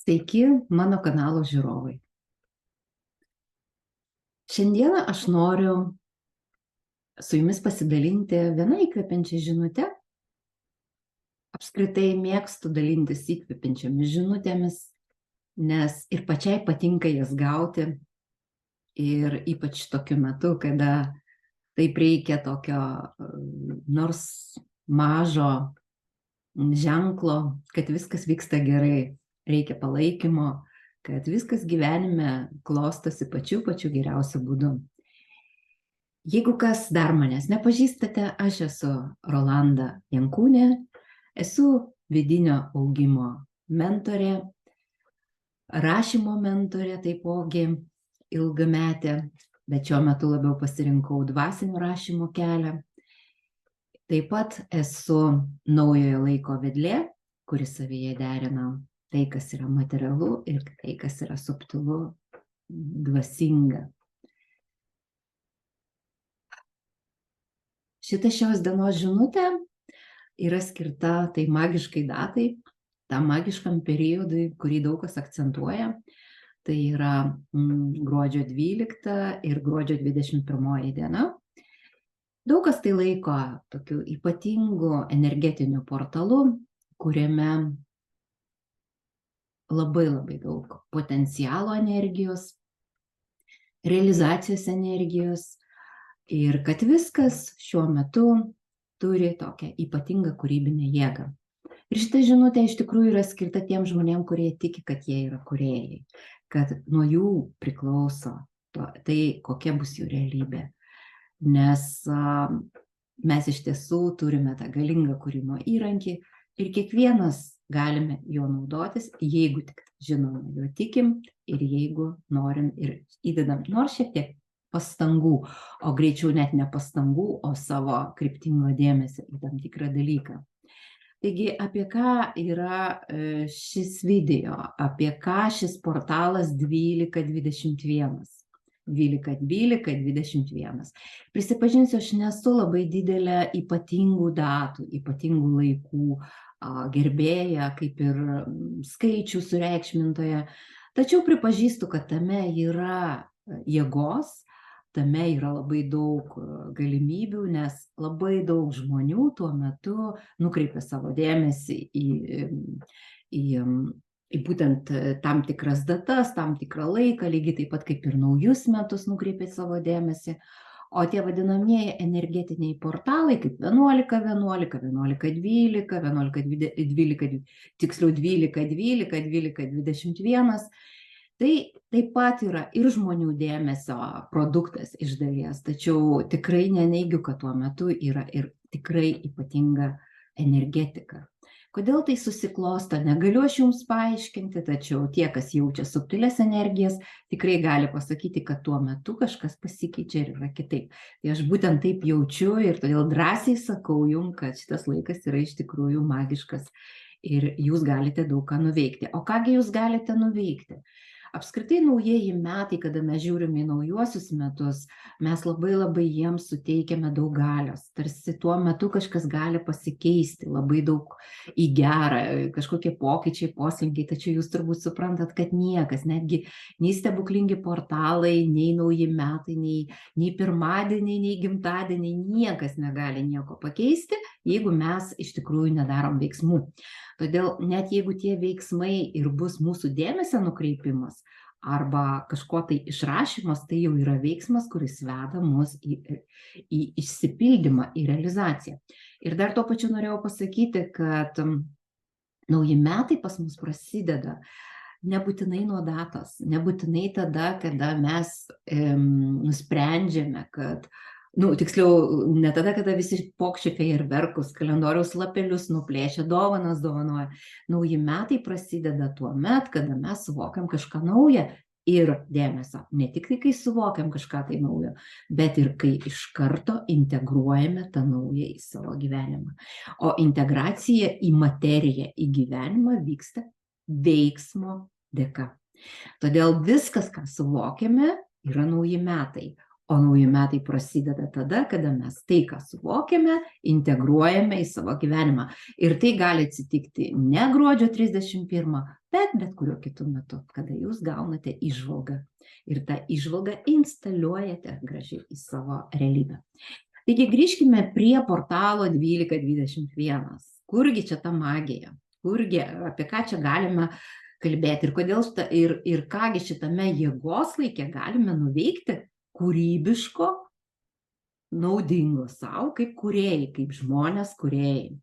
Sveiki, mano kanalo žiūrovai. Šiandieną aš noriu su jumis pasidalinti vieną įkvepiančią žinutę. Apskritai mėgstu dalintis įkvepiančiomis žinutėmis, nes ir pačiai patinka jas gauti. Ir ypač tokiu metu, kada taip reikia tokio nors mažo ženklo, kad viskas vyksta gerai, reikia palaikymo, kad viskas gyvenime klostosi pačiu geriausiu būdu. Jeigu kas dar manęs nepažįstate, aš esu Rolanda Jankūnė, esu vidinio augimo mentorė, rašymo mentorė taipogi ilgametė, bet šiuo metu labiau pasirinkau dvasinio rašymo kelią. Taip pat esu naujojo laiko vedlė, kuris savyje derina tai, kas yra materialu ir tai, kas yra subtilu, dvasinga. Šita šios dienos žinutė yra skirta tai magiškai datai, tam magiškam periodui, kurį daug kas akcentuoja. Tai yra gruodžio 12 ir gruodžio 21 diena. Daug kas tai laiko tokiu ypatingu energetiniu portalu, kuriame labai daug potencialo energijos, realizacijos energijos ir kad viskas šiuo metu turi tokią ypatingą kūrybinę jėgą. Ir šita žinutė iš tikrųjų yra skirta tiem žmonėm, kurie tiki, kad jie yra kūrėjai, kad nuo jų priklauso tai, kokia bus jų realybė. Nes mes iš tiesų turime tą galingą kūrimo įrankį ir kiekvienas galime jo naudotis, jeigu tik žinoma jo tikim ir jeigu norim ir įdedam nors šiek tiek pastangų, o greičiau net ne pastangų, o savo kryptingo dėmesio į tam tikrą dalyką. Taigi, apie ką yra šis video, apie ką šis portalas 1221. 12-12-21. Prisipažinsiu, aš nesu labai didelė ypatingų datų, ypatingų laikų gerbėja, kaip ir skaičių sureikšmintoja. Tačiau pripažįstu, kad tame yra jėgos, tame yra labai daug galimybių, nes labai daug žmonių tuo metu nukreipia savo dėmesį į būtent tam tikras datas, tam tikrą laiką, lygiai taip pat kaip ir naujus metus nukreipia savo dėmesį. O tie vadinamieji energetiniai portalai kaip 11-11, 11-12, 11-12, tiksliau 12-12, 12-21, tai taip pat yra ir žmonių dėmesio produktas iš dalies, tačiau tikrai neneigiu, kad tuo metu yra ir tikrai ypatinga energetika. Kodėl tai susiklosto, negaliu aš jums paaiškinti, tačiau tie, kas jaučia subtilės energijas, tikrai gali pasakyti, kad tuo metu kažkas pasikeičia ir yra kitaip. Tai aš būtent taip jaučiu ir todėl drąsiai sakau jums, kad šitas laikas yra iš tikrųjų magiškas ir jūs galite daug ką nuveikti. O kągi jūs galite nuveikti? Apskritai naujieji metai, kada mes žiūrime į naujuosius metus, mes labai jiems suteikiame daug galios. Tarsi tuo metu kažkas gali pasikeisti, labai daug į gerą, kažkokie pokyčiai, poslinkiai, tačiau jūs turbūt suprantat, kad niekas, netgi nei stebuklingi portalai, nei nauji metai, nei pirmadieniai, nei gimtadieniai, niekas negali nieko pakeisti, jeigu mes iš tikrųjų nedarom veiksmų. Todėl net jeigu tie veiksmai ir bus mūsų dėmesio nukreipimas arba kažko tai išrašymas, tai jau yra veiksmas, kuris veda mus į išsipildymą, į realizaciją. Ir dar tuo pačiu norėjau pasakyti, kad nauji metai pas mus prasideda nebūtinai nuo datos, nebūtinai tada, kada mes nusprendžiame, kad tiksliau, ne tada, kada visi pokščia fejerverkus, kalendoriaus lapelius nuplėšia, dovanas dovanoja. Nauji metai prasideda tuo met, kada mes suvokiam kažką naują ir dėmesio. Ne tik tai, kai suvokiam kažką tai naujo, bet ir kai iš karto integruojame tą naują į savo gyvenimą. O integracija į materiją, į gyvenimą vyksta veiksmo dėka. Todėl viskas, ką suvokiame, yra nauji metai. O nauji metai prasideda tada, kada mes tai, ką suvokiame, integruojame į savo gyvenimą. Ir tai gali atsitikti ne gruodžio 31, bet kuriuo kitu metu, kada jūs gaunate įžvalgą. Ir tą įžvalgą instaliuojate gražiai į savo realybę. Taigi grįžkime prie portalo 1221. Kurgi čia ta magija? Kurgi, apie ką čia galime kalbėti ir kodėl ir kągi šitame jėgos laike galime nuveikti kūrybiško, naudingo savo kaip kūrėjai, kaip žmonės kūrėjai.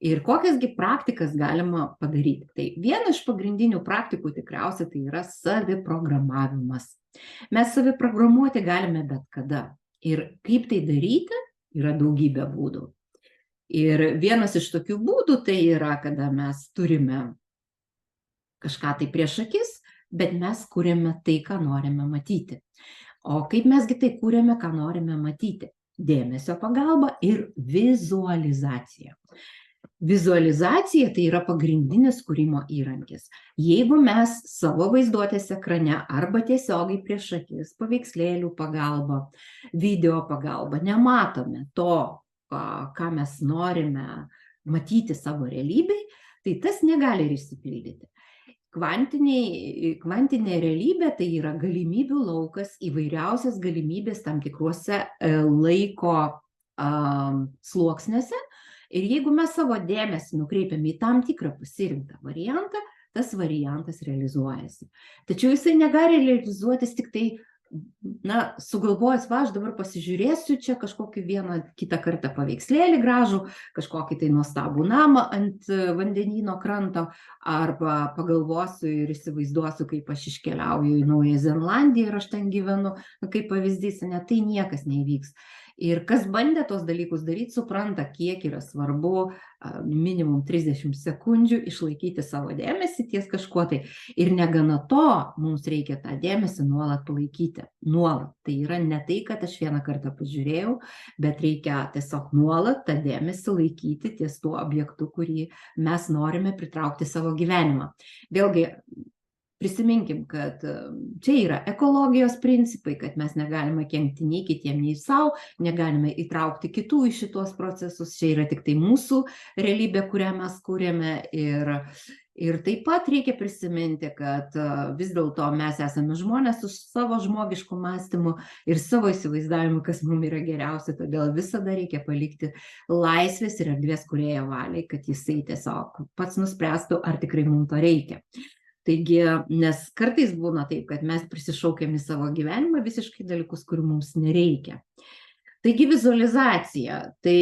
Ir kokiasgi praktikas galima padaryti? Tai viena iš pagrindinių praktikų tikriausiai tai yra saviprogramavimas. Mes saviprogramuoti galime bet kada. Ir kaip tai daryti, yra daugybė būdų. Ir vienas iš tokių būdų tai yra, kada mes turime kažką tai prieš akis, bet mes kūrėme tai, ką norime matyti. O kaip mesgi tai kūrėme, ką norime matyti? Dėmesio pagalba ir vizualizacija. Vizualizacija tai yra pagrindinis kūrimo įrankis. Jeigu mes savo vaizduotės ekrane arba tiesiogiai prieš akis paveikslėlių pagalba, video pagalba nematome to, ką mes norime matyti savo realybėj, tai tas negali ir išsipildyti. Kvantinė realybė tai yra galimybių laukas, įvairiausias galimybės tam tikruose laiko sluoksniuose. Ir jeigu mes savo dėmesį nukreipiame į tam tikrą pasirinktą variantą, tas variantas realizuojasi. Tačiau jisai negali realizuotis tik tai, sugalvojęs, aš dabar pasižiūrėsiu čia kažkokį vieną kitą kartą paveikslėlį gražų, kažkokį tai nuostabų namą ant vandenyno kranto, arba pagalvosiu ir įsivaizduosiu, kaip aš iškeliauju į Naująją Zelandiją ir aš ten gyvenu, kaip pavyzdys, tai niekas neįvyks. Ir kas bandė tos dalykus daryti, supranta, kiek yra svarbu minimum 30 sekundžių išlaikyti savo dėmesį ties kažkuo tai. Ir negana to, mums reikia tą dėmesį nuolat palaikyti. Nuolat. Tai yra ne tai, kad aš vieną kartą pažiūrėjau, bet reikia tiesiog nuolat tą dėmesį laikyti ties tuo objektu, kurį mes norime pritraukti savo gyvenimą. Vėlgi, prisiminkim, kad čia yra ekologijos principai, kad mes negalime kenkti nei kitiem, nei savo, negalime įtraukti kitų į šitos procesus, čia yra tik tai mūsų realybė, kurią mes kūrėme. Ir taip pat reikia prisiminti, kad vis dėlto mes esame žmonės su savo žmogišku mąstymu ir savo įsivaizdavimu, kas mums yra geriausia, todėl visada reikia palikti laisvės ir erdvės kūrėjo valiai, kad jisai tiesiog pats nuspręstų, ar tikrai mums to reikia. Taigi, nes kartais būna taip, kad mes prisišaukiam į savo gyvenimą visiškai dalykus, kurių mums nereikia. Taigi vizualizacija. Tai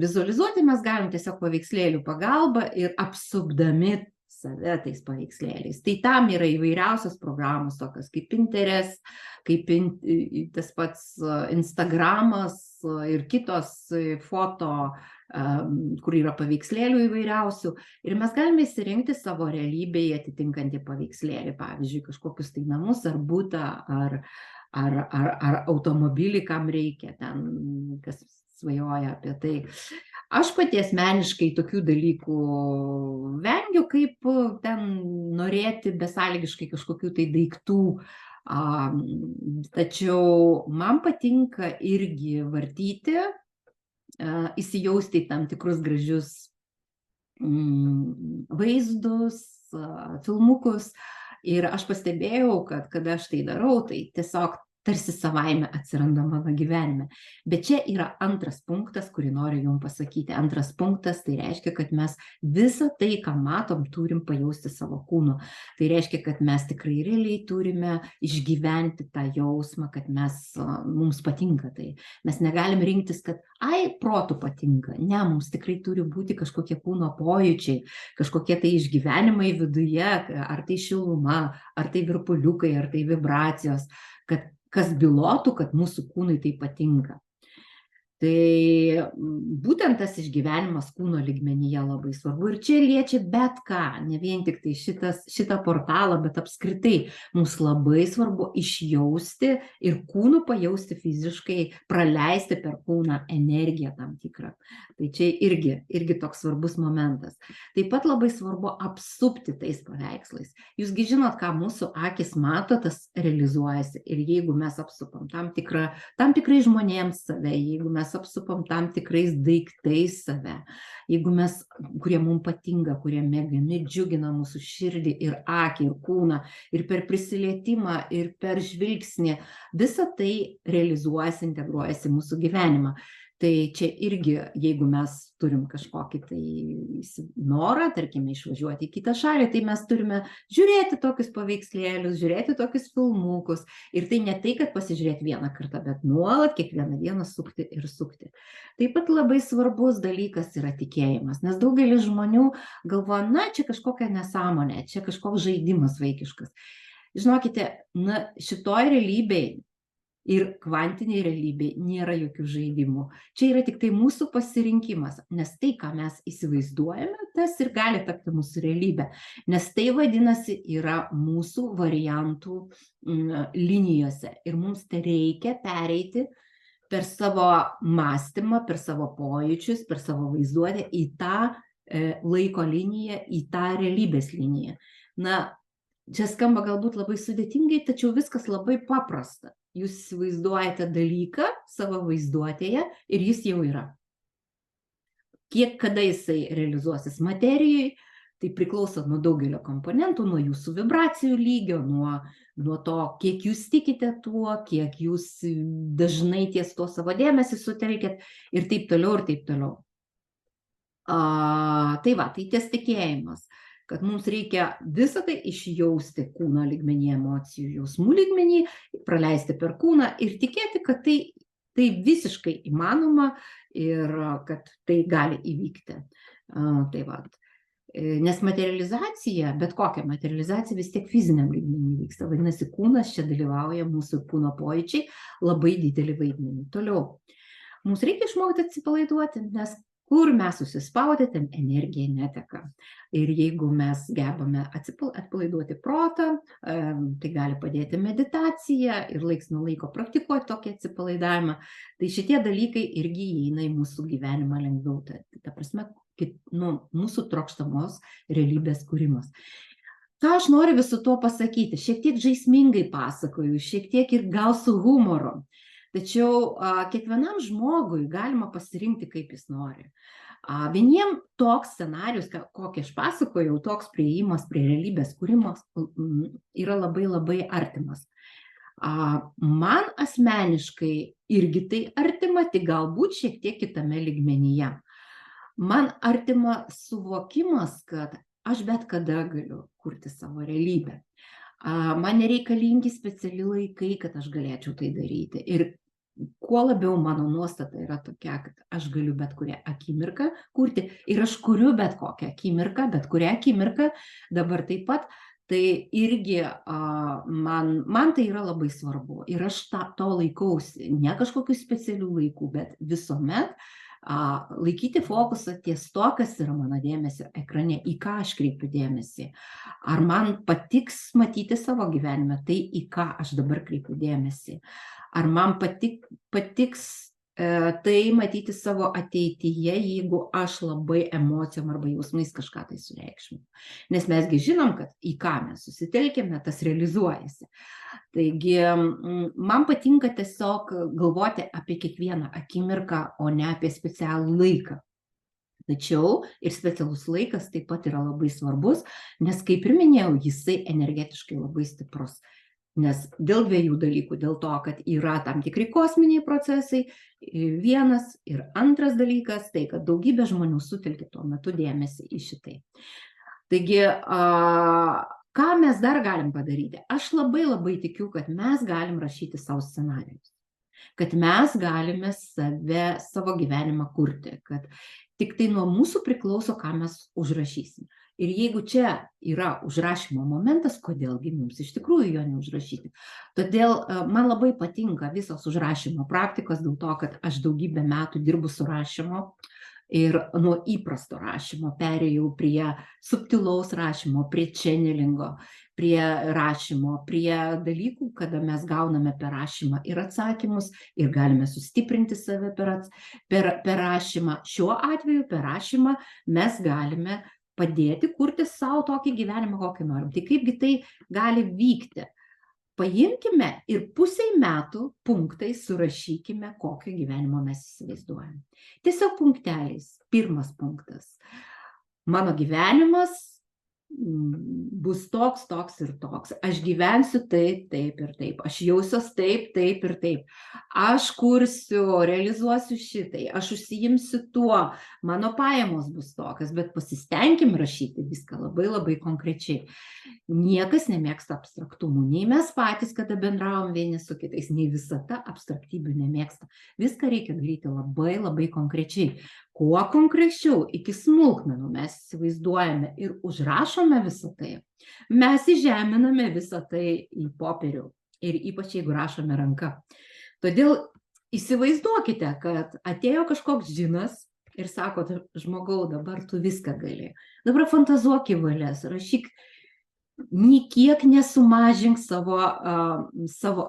vizualizuoti mes galim tiesiog paveikslėlių pagalba ir apsupdami save tais paveikslėliais. Tai tam yra įvairiausios programos, tokios kaip Pinterest, kaip tas pats Instagramas ir kitos foto, kur yra paveikslėlių įvairiausių. Ir mes galime įsirinkti savo realybėje atitinkantį paveikslėlį, pavyzdžiui, kažkokius tai namus ar butą, ar automobilį, kam reikia, ten, kas svajoja apie tai. Aš pati asmeniškai tokių dalykų vengiu, kaip ten norėti besąlygiškai kažkokių tai daiktų. Tačiau man patinka irgi vartyti, įsijausti į tam tikrus gražius vaizdus, filmukus. Ir aš pastebėjau, kad kada aš tai darau, tai tiesiog tarsi savaime atsiranda mano gyvenime. Bet čia yra antras punktas, kurį noriu jums pasakyti. Antras punktas, tai reiškia, kad mes visą tai, ką matom, turim pajausti savo kūnu. Tai reiškia, kad mes tikrai realiai turime išgyventi tą jausmą, kad mums patinka tai. Mes negalim rinktis, kad protų patinka. Ne, mums tikrai turi būti kažkokie kūno pojūčiai, kažkokie tai išgyvenimai viduje, ar tai šiluma, ar tai virpuliukai, ar tai vibracijos, kad kas bylotų, kad mūsų kūnui tai patinka. Tai būtent tas išgyvenimas kūno lygmenyje labai svarbu. Ir čia liečia bet ką, ne vien tik tai šitą portalą, bet apskritai mums labai svarbu išjausti ir kūnu pajausti fiziškai, praleisti per kūną energiją tam tikrą. Tai čia irgi toks svarbus momentas. Taip pat labai svarbu apsupti tais paveikslais. Jūsgi žinot, ką mūsų akis mato, tas realizuojasi. Ir jeigu mes apsupam tam tikrai žmonėms save, jeigu mes apsupam tam tikrais daiktais save, jeigu mes, kurie mums patinka, kurie mėgiami, džiugina mūsų širdį ir akį, ir kūną, ir per prisilietimą, ir per žvilgsnį, visa tai realizuojasi, integruojasi į mūsų gyvenimą. Tai čia irgi, jeigu mes turim kažkokį tai norą, tarkime, išvažiuoti į kitą šalį, tai mes turime žiūrėti tokius paveikslėlius, žiūrėti tokius filmukus. Ir tai ne tai, kad pasižiūrėti vieną kartą, bet nuolat kiekvieną dieną sukti ir sukti. Taip pat labai svarbus dalykas yra tikėjimas, nes daugelis žmonių galvoja, na, čia kažkokia nesąmonė, čia kažkoks žaidimas vaikiškas. Žinokite, na, šitoj realybėj ir kvantiniai realybėj nėra jokių žaidimų. Čia yra tik tai mūsų pasirinkimas, nes tai, ką mes įsivaizduojame, tas ir gali tapti mūsų realybė. Nes tai vadinasi yra mūsų variantų linijose. Ir mums tai reikia pereiti per savo mąstymą, per savo pojūčius, per savo vaizduotę į tą laiko liniją, į tą realybės liniją. Na, čia skamba galbūt labai sudėtingai, tačiau viskas labai paprasta. Jūs įsivaizduojate dalyką savo vaizduotėje ir jis jau yra. Kiek kada jisai realizuosis materijai, tai priklauso nuo daugelio komponentų, nuo jūsų vibracijų lygio, nuo to, kiek jūs tikite tuo, kiek jūs dažnai ties to savo dėmesį sutelkėt ir taip toliau, ir taip toliau. Tai va, tai ties tikėjimas, kad mums reikia visą tai išjausti kūno lygmenį, emocijų, jausmų lygmenį, praleisti per kūną ir tikėti, kad tai visiškai įmanoma ir kad tai gali įvykti. Tai va. Nes materializacija, bet kokia materializacija vis tiek fiziniam lygmenį vyksta. Vadinasi, kūnas čia dalyvauja, mūsų kūno pojūčiai labai didelį vaidmenį. Toliau. Mums reikia išmokti atsipalaiduoti, nes kur mes susispaudę, ten energija neteka. Ir jeigu mes gebame atpalaiduoti protą, tai gali padėti meditacija ir laiks nuo laiko praktikuoti tokį atsipalaidavimą. Tai šitie dalykai irgi įeina į mūsų gyvenimą lengviau. Ta prasme, mūsų trokštamos realybės kūrimas. Ką aš noriu visu tuo pasakyti? Šiek tiek žaismingai pasakoju, šiek tiek ir gal su humoru. Tačiau kiekvienam žmogui galima pasirinkti, kaip jis nori. Vieniem toks scenarius, kokį aš pasakojau, toks priėjimas prie realybės kūrimos yra labai labai artimas. Man asmeniškai irgi tai artima, tik galbūt šiek tiek kitame lygmenyje. Man artima suvokimas, kad aš bet kada galiu kurti savo realybę. Man nereikalingi speciali laikai, kad aš galėčiau tai daryti. Ir kuo labiau mano nuostata yra tokia, kad aš galiu bet kurią akimirką kurti ir aš kuriu bet kokią akimirką, bet kurią akimirką dabar taip pat, tai irgi man tai yra labai svarbu. Ir aš to laikausi, ne kažkokių specialių laikų, bet visuomet laikyti fokusą ties to, kas yra mano dėmesio ekrane, į ką aš kreipiu dėmesį. Ar man patiks matyti savo gyvenime tai, į ką aš dabar kreipiu dėmesį. Ar man patiks tai matyti savo ateityje, jeigu aš labai emocijom arba jausmais kažką tai sureikšminu. Nes mesgi žinom, kad į ką mes susitelkėme, tas realizuojasi. Taigi, man patinka tiesiog galvoti apie kiekvieną akimirką, o ne apie specialų laiką. Tačiau ir specialus laikas taip pat yra labai svarbus, nes, kaip ir minėjau, jisai energetiškai labai stiprus. Nes dėl dviejų dalykų, dėl to, kad yra tam tikri kosminiai procesai, vienas ir antras dalykas, tai kad daugybė žmonių sutelkė tuo metu dėmesį į šitai. Taigi, ką mes dar galim padaryti? Aš labai labai tikiu, kad mes galim rašyti savo scenarijus. Kad mes galime savo gyvenimą kurti, kad Tik tai nuo mūsų priklauso, ką mes užrašysim. Ir jeigu čia yra užrašymo momentas, kodėlgi mums iš tikrųjų jo neužrašyti. Todėl man labai patinka visos užrašymo praktikos, dėl to, kad aš daugybę metų dirbu su rašymu ir nuo įprasto rašymo perėjau prie subtilaus rašymo, prie channelingo, prie rašymo, prie dalykų, kada mes gauname per rašymą ir atsakymus ir galime sustiprinti save per rašymą. Šiuo atveju per rašymą mes galime padėti kurti savo tokį gyvenimą, kokį norim. Tai kaipgi tai gali vykti? Paimkime ir pusei metų punktais surašykime, kokio gyvenimo mes įsivaizduojame. Tiesiog punkteliais. Pirmas punktas. Mano gyvenimas bus toks, toks ir toks. Aš gyvensiu taip, taip ir taip. Aš jausiuos taip, taip ir taip. Aš kursiu, realizuosiu šitai. Aš užsiimsiu tuo. Mano pajamos bus tokios, bet pasistengim rašyti viską labai, labai konkrečiai. Niekas nemėgsta abstraktumų. Nei mes patys, kada bendravom vieni su kitais, nei visata abstraktybių nemėgsta. Viską reikia daryti labai, labai konkrečiai. Kuo konkrečiau iki smulkmenų mes įsivaizduojame ir užrašome visą tai, mes įžeminame visą tai į popierių ir ypač jeigu rašome ranka. Todėl įsivaizduokite, kad atėjo kažkoks džinas ir sako, žmogau, dabar tu viską gali. Dabar fantazuok į valias, rašyk, niekiek nesumažink savo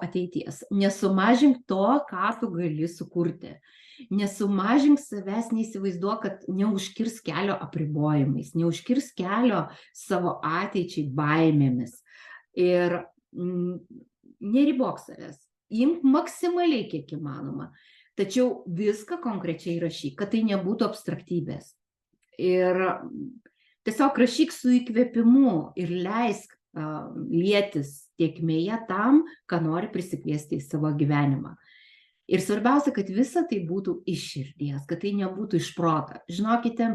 ateities, nesumažink to, ką tu gali sukurti. Nesumažink savęs, neįsivaizduok, kad neužkirs kelio apribojimais, neužkirs kelio savo ateičiai baimėmis. Ir neribok savęs, imk maksimaliai kiek įmanoma, tačiau viską konkrečiai rašyk, kad tai nebūtų abstraktybės. Ir tiesiog rašyk su įkvėpimu ir leisk lietis tėkmėje tam, ką nori prisikviesti į savo gyvenimą. Ir svarbiausia, kad visa tai būtų iš širdies, kad tai nebūtų iš proto. Žinokite,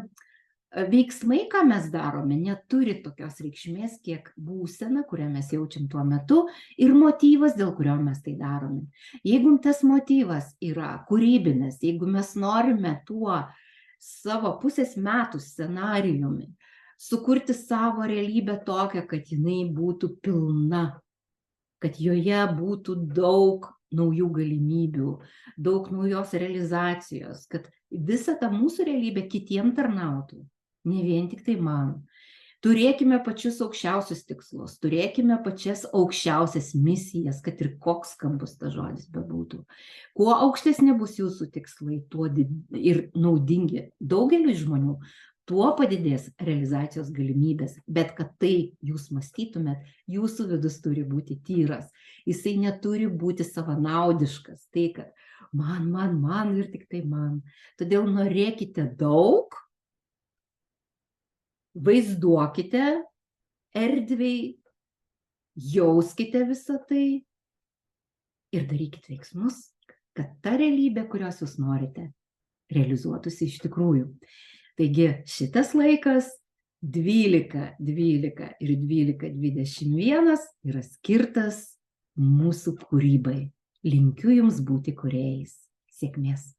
veiksmai, ką mes darome, neturi tokios reikšmės, kiek būsena, kurią mes jaučiam tuo metu, ir motyvas, dėl kurio mes tai darome. Jeigu tas motyvas yra kūrybinis, jeigu mes norime tuo savo pusės metų scenarijumi sukurti savo realybę tokią, kad jinai būtų pilna, kad joje būtų daug naujų galimybių, daug naujos realizacijos, kad visa ta mūsų realybė kitiem tarnautų, ne vien tik tai man. Turėkime pačius aukščiausius tikslus, turėkime pačias aukščiausias misijas, kad ir koks skambus tas žodis bebūtų. Kuo aukštesni bus jūsų tikslai, tuo ir naudingi daugeliui žmonių, tuo padidės realizacijos galimybės, bet kad tai jūs mąstytumėt, jūsų vidus turi būti tyras, jisai neturi būti savanaudiškas, tai kad man ir tik tai man. Todėl norėkite daug, vaizduokite erdviai, jauskite visą tai ir darykite veiksmus, kad ta realybė, kurios jūs norite, realizuotųsi iš tikrųjų. Taigi šitas laikas 12, 12 ir 12-21 yra skirtas mūsų kūrybai. Linkiu jums būti kūrėjais. Sėkmės.